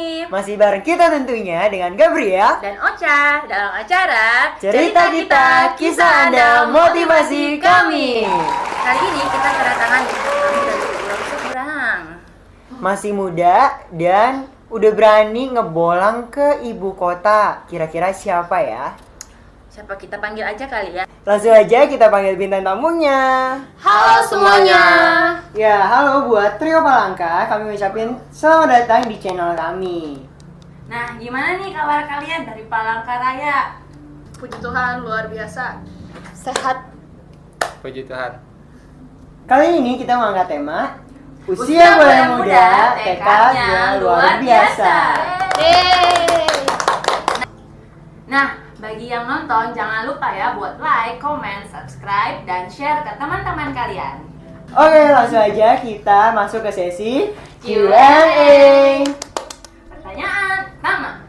nih. Masih bareng kita tentunya dengan Gabriel Dan Ocha dalam acara Cerita Kita, Kisah Anda, Motivasi Kami. Kali ini kita kedatangan tamu dari Pulau Seberang. Masih muda dan udah berani ngebolang ke ibu kota. Kira-kira siapa ya? Siapa kita panggil aja kali ya? Langsung aja kita panggil bintang tamunya. Halo semuanya. Ya, halo buat Trio Palangka. Kami ucapin selamat datang di channel kami. Nah, gimana nih kabar kalian dari Palangkaraya? Puji Tuhan, luar biasa. Sehat. Puji Tuhan. Kali ini kita mengangkat tema Usia mulai muda, tekadnya luar biasa. Yeay. Nah, bagi yang nonton jangan lupa ya buat like, comment, subscribe, dan share ke teman-teman kalian. Oke, langsung aja kita masuk ke sesi Q&A. Q&A. Pertanyaan pertama.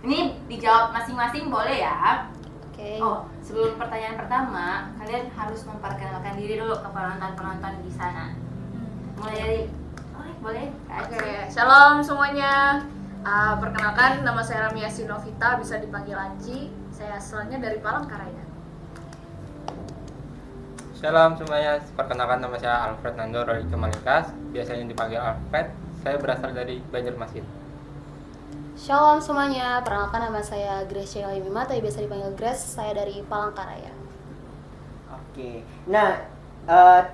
Ini dijawab masing-masing boleh ya? Oke. Oh, sebelum pertanyaan pertama, kalian harus memperkenalkan diri dulu ke penonton-penonton di sana. Mulai dari, boleh? Kak Aci. Oke, shalom semuanya. Perkenalkan, nama saya Ramia Sinovita, bisa dipanggil Anci. Saya asalnya dari Palangkaraya. Shalom semuanya, perkenalkan nama saya Alfred Nando Roy Kemalikas, biasanya dipanggil Alfred. Saya berasal dari Banjarmasin. Shalom semuanya, perkenalkan nama saya Grace Sheila Mima, tapi biasa dipanggil Grace, saya dari Palangkaraya. Oke. Nah,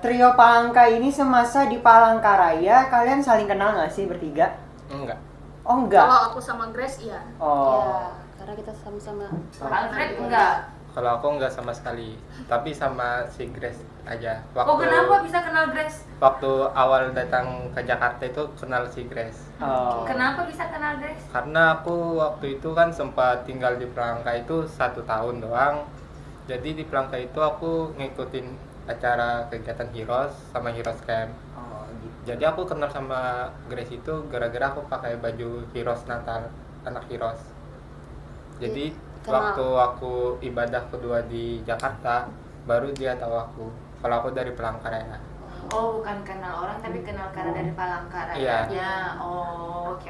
Trio Palangka ini semasa di Palangkaraya, kalian saling kenal nggak sih bertiga? Enggak. Oh, enggak. Kalau aku sama Grace, iya. Oh. Ya, karena kita sama-sama. Alfred enggak? Kalau aku enggak sama sekali, tapi sama si Grace aja. Oh, kenapa bisa kenal Grace? Waktu awal datang ke Jakarta itu kenal si Grace. Oh. Kenapa bisa kenal Grace? Karena aku waktu itu kan sempat tinggal di Palangka itu 1 tahun doang. Jadi di Palangka itu aku ngikutin acara kegiatan Heroes sama Heroes Camp. Oh, gitu. Jadi aku kenal sama Grace itu gara-gara aku pakai baju Heroes Natal, anak Heroes. Jadi Kenal. waktu aku ibadah kedua di Jakarta, baru dia tahu aku. Kalau aku dari Palangkaraya. Oh, bukan kenal orang tapi kenal karena dari Palangkaraya. Iya. Ya, oh, oke.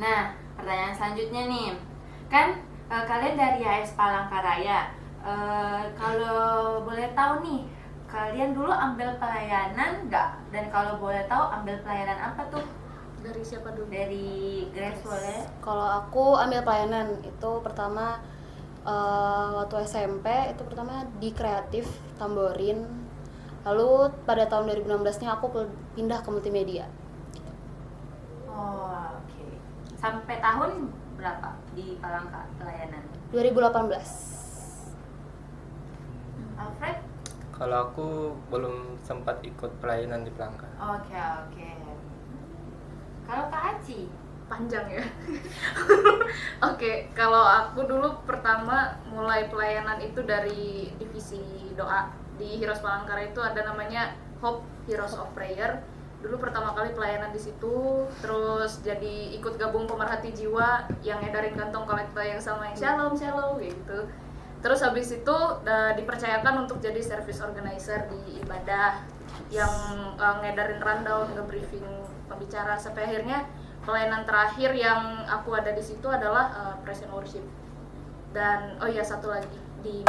Nah, pertanyaan selanjutnya nih. Kan kalian dari HS Palangkaraya. Kalau boleh tahu nih, kalian dulu ambil pelayanan nggak? Dan kalau boleh tahu ambil pelayanan apa tuh? Dari siapa dulu? Dari Grace boleh? Kalau aku ambil pelayanan, itu pertama waktu SMP, itu pertama di kreatif, Tamborin. Lalu pada tahun 2016-nya aku pindah ke multimedia. Oh, oke. Sampai tahun berapa di Palangka pelayanan? 2018. Alfred? Kalau aku belum sempat ikut pelayanan di Palangka. Oke. Kalau Kak Aci? Panjang ya. Oke, kalau aku dulu pertama mulai pelayanan itu dari divisi doa. Di Heroes Palangkaraya itu ada namanya Hope Heroes of Prayer. Dulu pertama kali pelayanan di situ, terus jadi ikut gabung pemerhati jiwa yang ngedarin kantong kolektor yang sama yang shalom gitu. Terus habis itu dipercayakan untuk jadi service organizer di ibadah yang ngedarin rundown, nge-briefing pembicara, sampai akhirnya pelayanan terakhir yang aku ada di situ adalah praise and worship. Dan oh iya, satu lagi di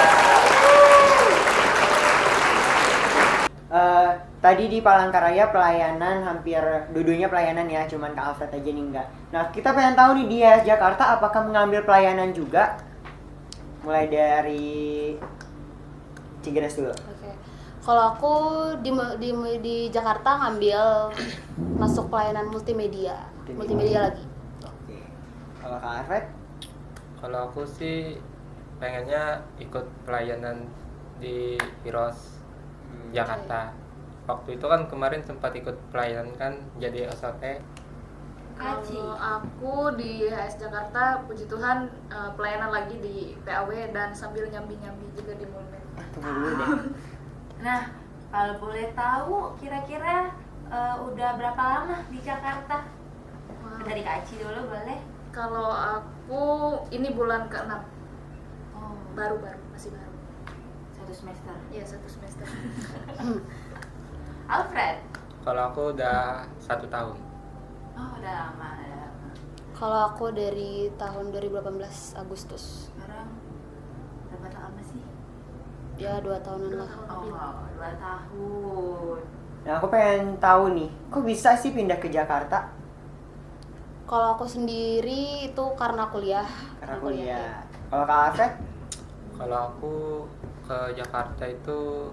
tadi di Palangkaraya pelayanan hampir dudunya pelayanan ya, cuman Kak Alfred aja nih enggak. Nah, kita pengen tahu nih dia Jakarta apakah mengambil pelayanan juga? Mulai dari Cigres dulu. Oke. Kalau aku di Jakarta ngambil masuk pelayanan multimedia lagi. Oke. Kalau Kak Alfred? Kalau aku sih pengennya ikut pelayanan di Heroes Jakarta. Waktu itu kan kemarin sempat ikut pelayanan kan jadi OSOT. Aci? Kalau aku di HS Jakarta, puji Tuhan pelayanan lagi di PAW dan sambil nyambi-nyambi juga di Mulmen. Tunggu dulu deh. Nah, kalau boleh tahu kira-kira udah berapa lama di Jakarta? Wow. Dari Kak Aci dulu boleh? Kalau aku ini bulan ke-6, Oh, baru masih baru. 1 semester. Iya, 1 semester. Alfred? Kalau aku udah 1 tahun. Oh, udah lama, udah lama. Kalau aku dari tahun 2018 Agustus. Sekarang berapa lama sih? Ya 2 tahunan lah. Oh, 2 tahun. Nah, aku pengen tahu nih, kok bisa sih pindah ke Jakarta? Kalau aku sendiri itu karena kuliah. Karena kuliah. Kalau Kak Alfred? Kalau aku ke Jakarta itu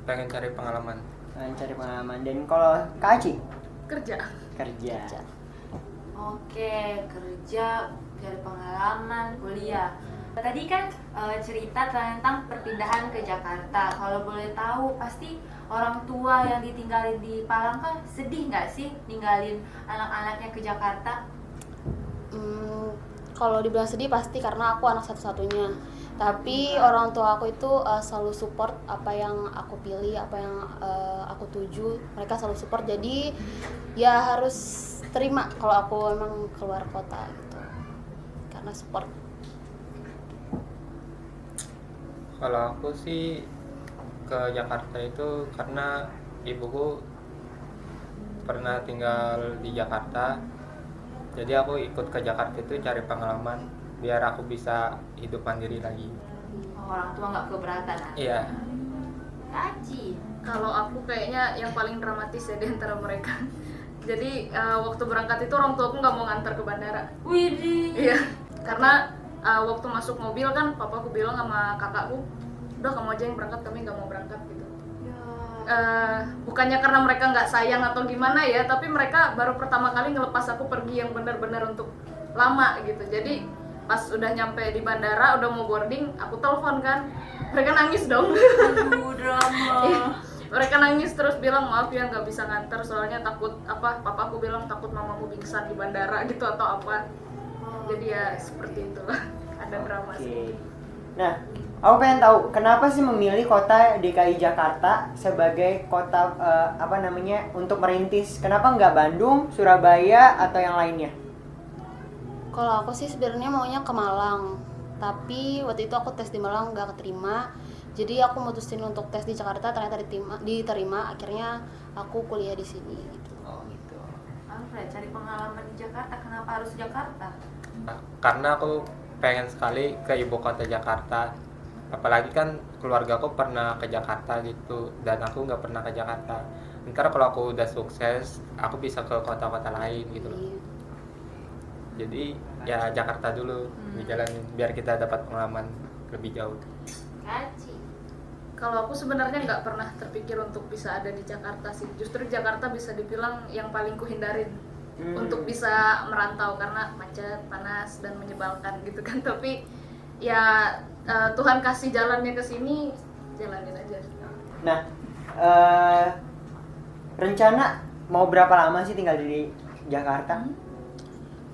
pengen cari pengalaman. Pengen cari pengalaman. Dan kalau Kak Aci? Kerja. Kerja. Kerja. Oke, kerja, cari pengalaman, kuliah. Tadi kan cerita tentang perpindahan ke Jakarta. Kalau boleh tahu, pasti orang tua yang ditinggalin di Palangka sedih nggak sih ninggalin anak-anaknya ke Jakarta? Kalau dibilang sedih pasti karena aku anak satu-satunya. Tapi orang tua aku itu selalu support apa yang aku pilih, apa yang aku tuju. Mereka selalu support. Jadi ya harus terima kalau aku emang keluar kota gitu. Karena support. Kalau aku sih ke Jakarta itu karena ibuku pernah tinggal di Jakarta. Jadi aku ikut ke Jakarta itu cari pengalaman biar aku bisa hidup mandiri lagi. Orang tua nggak keberatan? Iya. Kaci. Kalau aku kayaknya yang paling dramatis ya di antara mereka. Jadi waktu berangkat itu orang tua aku nggak mau ngantar ke bandara. Widih. Iya, karena waktu masuk mobil kan papaku bilang sama kakakku, udah kamu aja yang berangkat, kami nggak mau berangkat gitu. Bukannya karena mereka nggak sayang atau gimana ya, tapi mereka baru pertama kali ngelepas aku pergi yang benar-benar untuk lama gitu. Jadi pas udah nyampe di bandara, udah mau boarding, aku telepon kan, mereka nangis dong. Aduh, drama. Mereka nangis terus bilang maaf ya nggak bisa nganter soalnya takut apa, papaku bilang takut mamamu pingsan di bandara gitu atau apa. Jadi ya seperti itulah, ada drama Oke. sih. Nah, aku pengen tahu kenapa sih memilih kota DKI Jakarta sebagai kota untuk merintis? Kenapa nggak Bandung, Surabaya atau yang lainnya? Kalau aku sih sebenarnya maunya ke Malang. Tapi waktu itu aku tes di Malang nggak keterima. Jadi aku mutusin untuk tes di Jakarta, ternyata diterima. Akhirnya aku kuliah di sini. Oh gitu. Alfred, cari pengalaman di Jakarta, kenapa harus Jakarta? Karena aku pengen sekali ke ibu kota Jakarta. Apalagi kan keluargaku pernah ke Jakarta gitu dan aku nggak pernah ke Jakarta. Ntar kalau aku udah sukses, aku bisa ke kota-kota lain gitu loh. Iya. Jadi ya Jakarta dulu dijalanin biar kita dapat pengalaman lebih jauh. Kaci. Kalau aku sebenarnya nggak pernah terpikir untuk bisa ada di Jakarta sih. Justru Jakarta bisa dibilang yang paling kuhindarin untuk bisa merantau karena macet, panas dan menyebalkan gitu kan. Tapi ya Tuhan kasih jalannya ke sini, jalanin aja. Nah, rencana mau berapa lama sih tinggal di Jakarta?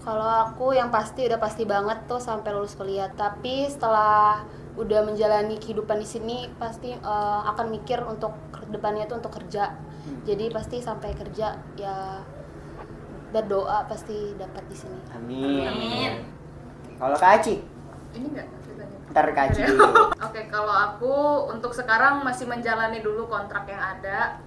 Kalau aku yang pasti udah pasti banget tuh sampai lulus kuliah. Tapi setelah udah menjalani kehidupan di sini pasti akan mikir untuk kedepannya tuh untuk kerja. Jadi pasti sampai kerja ya berdoa pasti dapat di sini. Amin. Amin. Kalau Kak Aci? Ini enggak ceritanya. Ntar Kak Aci dulu. Oke, kalau aku untuk sekarang masih menjalani dulu kontrak yang ada.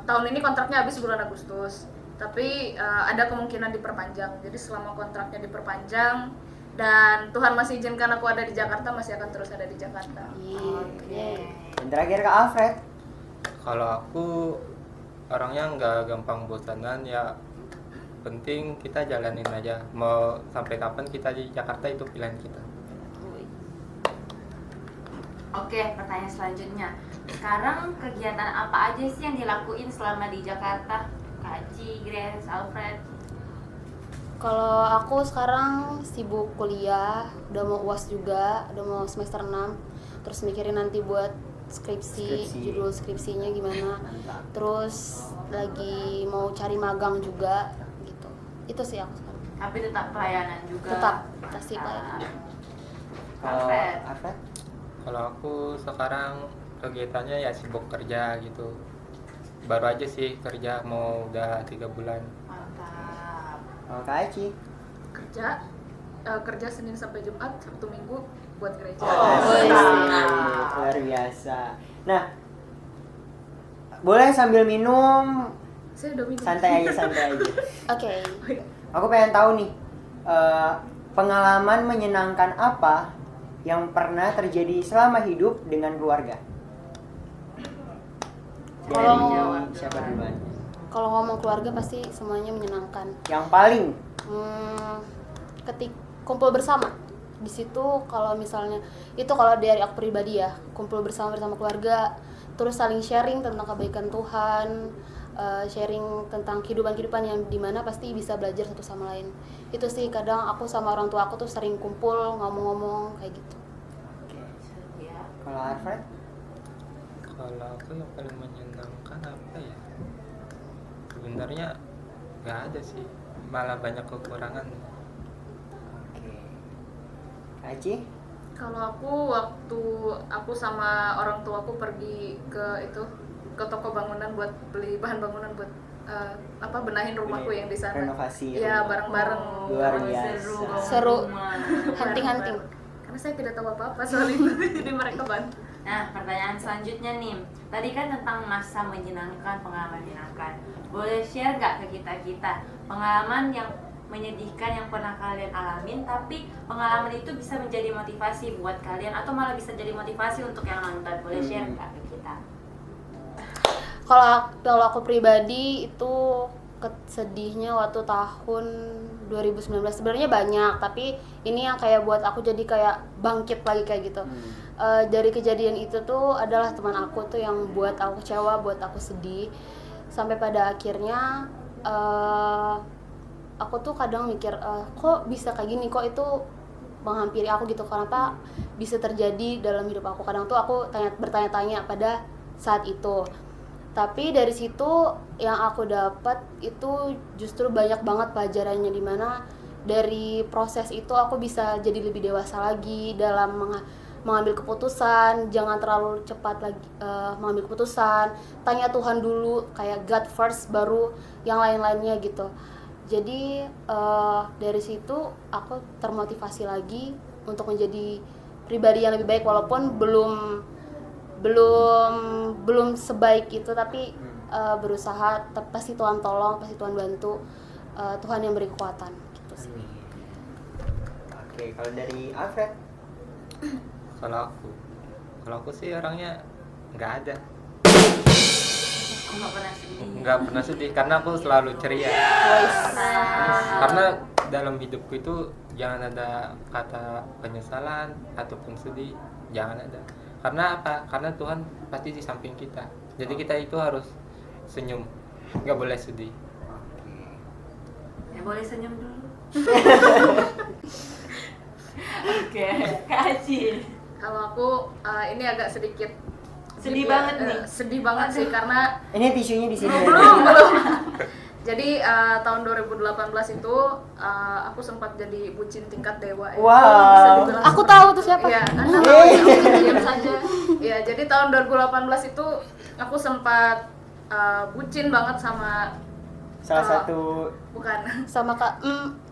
Tahun ini kontraknya habis bulan Agustus. Tapi ada kemungkinan diperpanjang. Jadi selama kontraknya diperpanjang dan Tuhan masih izinkan aku ada di Jakarta, masih akan terus ada di Jakarta. Oke. Dan terakhir Kak Alfred? Kalau aku orangnya nggak gampang bosanan ya, penting kita jalanin aja. Mau sampai kapan kita di Jakarta itu pilihan kita. Oke, pertanyaan selanjutnya. Sekarang kegiatan apa aja sih yang dilakuin selama di Jakarta? Kaci, Grace, Alfred. Kalau aku sekarang sibuk kuliah, udah mau UAS juga, udah mau semester 6. Terus mikirin nanti buat skripsi, judul skripsinya gimana. Terus lagi mau cari magang juga gitu. Itu sih aku sekarang. Tapi tetap pelayanan juga. Tetap pasti pelayanan. Alfred. Alfred? Kalau aku sekarang kegiatannya ya sibuk kerja gitu. Baru aja sih kerja mau udah 3 bulan. Mantap. Kalau Kak Aci? Kerja Senin sampai Jumat, Sabtu Minggu buat gereja. Luar biasa. Nah, boleh sambil minum Saya udah minum. Santai aja. Oke. Aku pengen tahu nih, pengalaman menyenangkan apa yang pernah terjadi selama hidup dengan keluarga? Kalau- Siapa duluan? Kalau ngomong keluarga pasti semuanya menyenangkan. Yang paling Ketik kumpul bersama di situ, kalau misalnya itu kalau dari aku pribadi ya, kumpul bersama keluarga, terus saling sharing tentang kebaikan Tuhan, sharing tentang kehidupan yang dimana pasti bisa belajar satu sama lain. Itu sih kadang aku sama orang tua aku tuh sering kumpul ngomong-ngomong kayak gitu. Ya. Kalau Alfred? Kalau aku yang paling menyenangkan apa ya? Sebenarnya nggak ada sih, malah banyak kekurangan. Oke. Kak Aci? Kalau aku waktu aku sama orang tuaku pergi ke toko bangunan buat beli bahan bangunan buat benahin rumahku yang di sana. Renovasi Ya, rumah. bareng-bareng. Luar Oh, biasa. Seru. Rumah. Hunting-hunting. Karena saya tidak tahu apa-apa soal itu, jadi mereka bantu. Nah, pertanyaan selanjutnya nih. Tadi kan tentang masa menyenangkan, pengalaman menyenangkan. Boleh share nggak ke kita pengalaman yang menyedihkan yang pernah kalian alamin, tapi pengalaman itu bisa menjadi motivasi buat kalian atau malah bisa jadi motivasi untuk yang nonton. Boleh share nggak ke kita? Kalau aku pribadi itu sedihnya waktu tahun 2019 sebenarnya banyak, tapi ini yang kayak buat aku jadi kayak bangkit lagi kayak gitu. Dari kejadian itu tuh adalah teman aku tuh yang buat aku kecewa, buat aku sedih, sampai pada akhirnya aku tuh kadang mikir kok bisa kayak gini, kok itu menghampiri aku gitu, kenapa bisa terjadi dalam hidup aku. Kadang tuh aku bertanya-tanya pada saat itu. Tapi dari situ yang aku dapat itu justru banyak banget pelajarannya, dimana dari proses itu aku bisa jadi lebih dewasa lagi dalam mengambil keputusan. Jangan terlalu cepat lagi mengambil keputusan, tanya Tuhan dulu, kayak God first baru yang lain-lainnya gitu. Jadi dari situ aku termotivasi lagi untuk menjadi pribadi yang lebih baik, walaupun belum sebaik itu, tapi berusaha. Pasti Tuhan tolong, pasti Tuhan bantu, Tuhan yang beri kekuatan gitu sih. Oke, kalau dari Alfred? Kalau aku sih orangnya nggak ada, nggak pernah sedih karena aku selalu ceria. Karena dalam hidupku itu jangan ada kata penyesalan ataupun sedih, jangan ada. Karena apa? Karena Tuhan pasti di samping kita. Jadi kita itu harus senyum, nggak boleh sedih. Ya boleh senyum dulu. Oke, Kak Aci. Kalau aku ini agak sedikit Sedih deep ya, banget nih. sedih banget sih karena Ini tisunya di sini. belum. Jadi tahun 2018 itu aku sempat jadi bucin tingkat dewa ya. Wow. Bisa dibilang Aku seperti tahu itu. tuh siapa. Iya, Anda tahu ya, aku diam saja. Iya, jadi tahun 2018 itu aku sempat bucin banget sama Salah satu bukan Sama Kak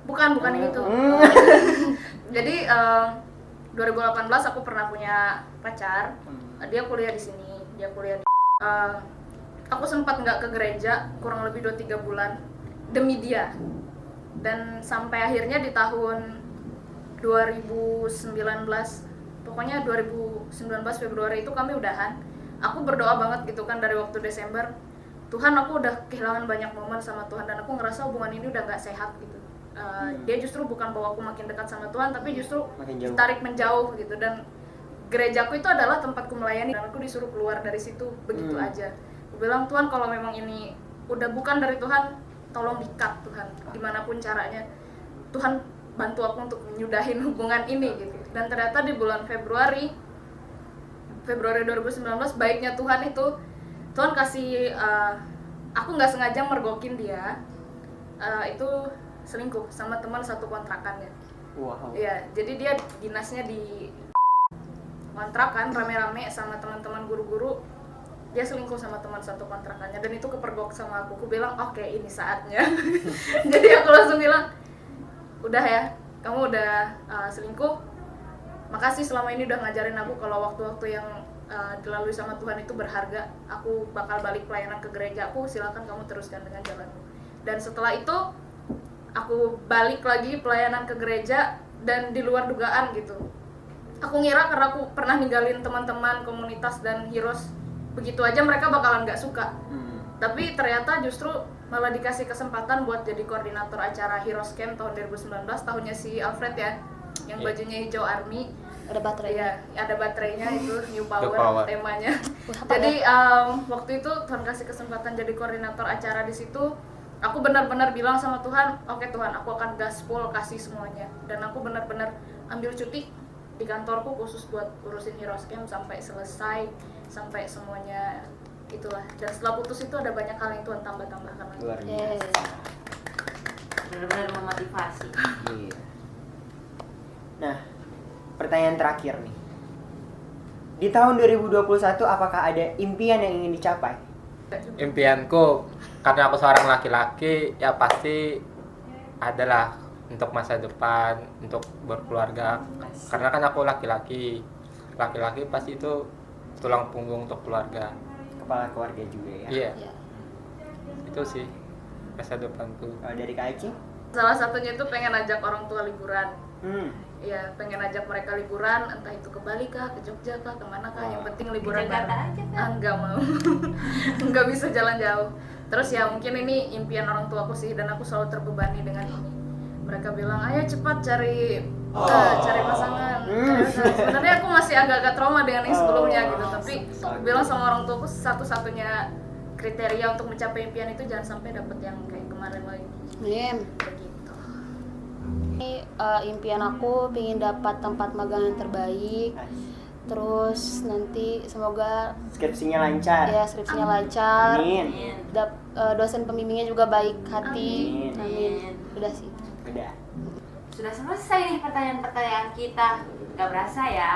bukan yang itu. Jadi 2018 aku pernah punya pacar. Dia kuliah di sini, dia kuliah di aku sempat nggak ke gereja kurang lebih 2-3 bulan demi dia. Dan sampai akhirnya di tahun 2019, pokoknya 2019 Februari itu kami udahan. Aku berdoa banget gitu kan dari waktu Desember, Tuhan aku udah kehilangan banyak momen sama Tuhan dan aku ngerasa hubungan ini udah nggak sehat gitu. Dia justru bukan bawa aku makin dekat sama Tuhan, tapi justru Makin jauh. ditarik menjauh gitu. Dan gerejaku itu adalah tempatku melayani dan aku disuruh keluar dari situ begitu aja. Aku bilang, Tuhan kalau memang ini udah bukan dari Tuhan, tolong di-cut Tuhan, gimana pun caranya. Tuhan bantu aku untuk menyudahin hubungan ini gitu. Dan ternyata di bulan Februari 2019 baiknya Tuhan itu, Tuhan kasih aku nggak sengaja mergokin dia itu selingkuh sama teman satu kontrakannya. wow. Iya, jadi dia dinasnya di kontrakan rame-rame sama teman-teman guru-guru. Dia selingkuh sama teman satu kontrakannya dan itu kepergok sama aku. Aku bilang, "Oke, ini saatnya." Jadi aku langsung bilang, "Udah ya, kamu udah selingkuh. Makasih selama ini udah ngajarin aku kalau waktu-waktu yang dilalui sama Tuhan itu berharga. Aku bakal balik pelayanan ke gereja aku, silakan kamu teruskan dengan jalanmu. Dan setelah itu aku balik lagi pelayanan ke gereja dan di luar dugaan gitu. Aku ngira karena aku pernah ninggalin teman-teman komunitas dan heroes begitu aja mereka bakalan gak suka. Tapi ternyata justru malah dikasih kesempatan buat jadi koordinator acara Heroes Camp tahun 2019, tahunnya si Alfred ya, yang bajunya hijau army. Ada baterai. Iya, ada baterainya itu New Power, Power. temanya. Apa Jadi waktu itu Tuhan kasih kesempatan jadi koordinator acara di situ. Aku benar-benar bilang sama Tuhan, oke Tuhan, aku akan gaspol kasih semuanya. Dan aku benar-benar ambil cuti di kantorku khusus buat urusin Heroes Camp sampai selesai, sampai semuanya itulah. Dan setelah putus itu ada banyak hal yang Tuhan tambah-tambahkan lagi. Luar Yes. biasa. Benar-benar memotivasi. Iya. Nah, pertanyaan terakhir nih. Di tahun 2021 apakah ada impian yang ingin dicapai? Impianku karena aku seorang laki-laki ya pasti adalah untuk masa depan, untuk berkeluarga. Karena kan aku laki-laki pasti itu tulang punggung untuk keluarga. Kepala keluarga juga ya. Iya, Ya. itu sih masa depanku. Kalau dari Kak Aci? Salah satunya itu pengen ajak orang tua liburan. Hmm. Pengen ajak mereka liburan, entah itu ke Bali kah, ke Jogja kah, kemana kah, yang penting liburan Jakarta bareng. aja kan? Nggak mau, nggak bisa jalan jauh. Terus ya mungkin ini impian orang tuaku sih, dan aku selalu terbebani dengan ini. Mereka bilang, ayo cepat cari pasangan. Sebenarnya aku masih agak-agak trauma dengan yang sebelumnya gitu, tapi aku bilang sama orang tuaku satu-satunya kriteria untuk mencapai impian itu jangan sampai dapet yang kayak kemarin lagi. Amin. Begitu. Ini impian aku pengen dapat tempat magang yang terbaik. Terus nanti semoga Skripsinya lancar. ya skripsinya lancar. Amin. Amin. Dosen pembimbingnya juga baik hati. Amin. Amin. Udah sih. Udah. Sudah selesai nih pertanyaan-pertanyaan kita. Gak berasa ya?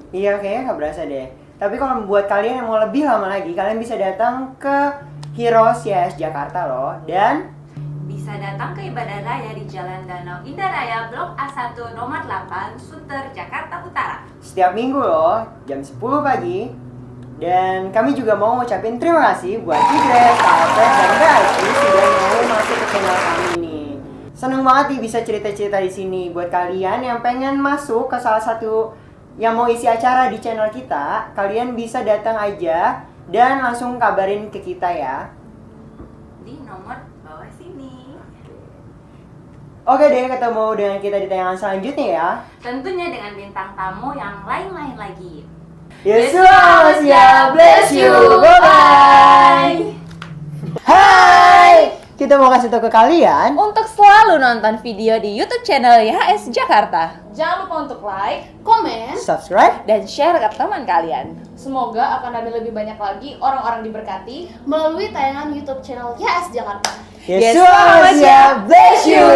Iya, kayaknya nggak berasa deh. Tapi kalau buat kalian yang mau lebih lama lagi, kalian bisa datang ke Heroes YS Jakarta loh. Dan Bisa datang ke ibadah raya di Jalan Danau Indah Raya Blok A1 nomor 8 Sunter, Jakarta Utara. setiap minggu loh, jam 10 pagi. Dan kami juga mau ngucapin terima kasih buat Idres, Alfred, dan Kak sudah mau masuk ke channel kami nih. Seneng banget nih bisa cerita-cerita di sini. Buat kalian yang pengen masuk ke salah satu yang mau isi acara di channel kita, kalian bisa datang aja dan langsung kabarin ke kita ya. Di nomor bawah sini. Oke deh, ketemu dengan kita di tayangan selanjutnya ya. Tentunya dengan bintang tamu yang lain-lain lagi. Yesus ya, bless you, bye-bye. Hai, kita mau kasih tahu ke kalian. Untuk selalu nonton video di YouTube channel YHS Jakarta. Jangan lupa untuk like, Komen. Subscribe. Dan share ke teman kalian. semoga akan ada lebih banyak lagi orang-orang diberkati. Melalui tayangan YouTube channel YS Jakarta. Yesus ya, bless you.